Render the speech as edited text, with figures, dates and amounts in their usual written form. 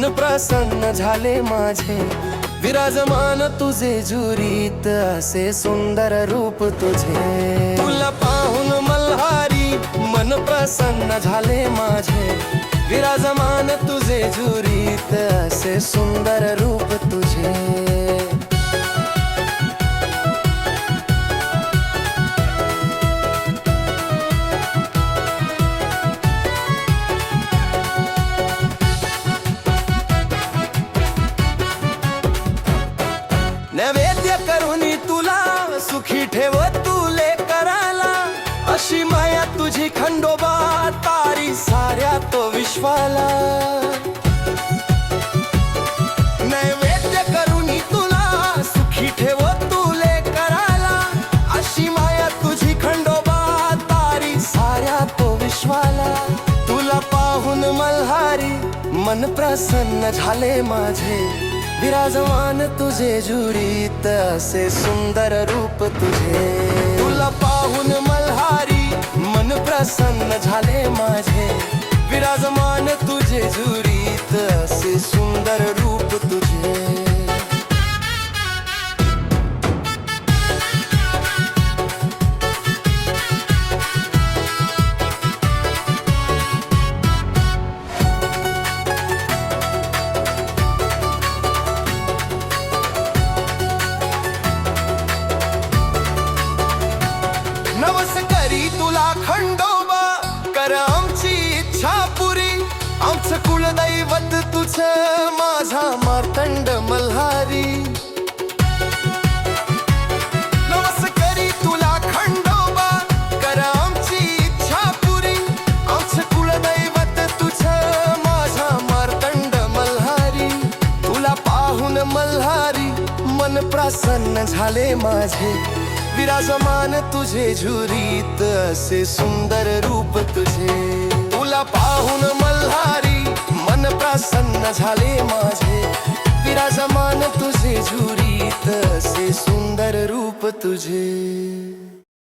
मन प्रसन्न झाले माझे, विराजमान तुझे जुरीत असे सुंदर रूप तुझे। तुला पाहून मल्हारी मन प्रसन्न झाले माझे, विराजमान तुझे जुरीत असे सुंदर रूप तुझे। नैवेद्य करुनी तुला सुखी ठेव तुले कराला, अशी माया तुझी खंडोबा तारी साऱ्या तो विश्वाला। नैवेद्य करुनी तुला सुखी ठेव तुले कराला, अशी माया तुझी खंडोबा तारी साऱ्या तो विश्वाला। तुला पाहून मल्हारी मन प्रसन्न झाले माझे, विराजमान तुझे जुरीत असे सुंदर रूप तुझे। तुला पाहून मल्हारी मन प्रसन्न झाले माझे, विराजमान तुझे जुरीत असे सुंदर रूप तुझे। नवस करी तुला खंडोबा, कर आमची इच्छा पुरी, आमचं कुलदैवत तुझं माझा मार्तंड मल्हारी। नवस करी तुला खंडोबा, कर आमची इच्छा पुरी, आमचं कुलदैवत तुझं माझा मार्तंड मल्हारी। तुला पाहून मल्हारी मन प्रसन्न झाले माझे, विराजमान तुझे जुरीत असे सुंदर रूप तुझे। तुला पाहून मल्हारी मन प्रसन्न झाले माझे, विराजमान तुझे जुरीत असे सुंदर रूप तुझे।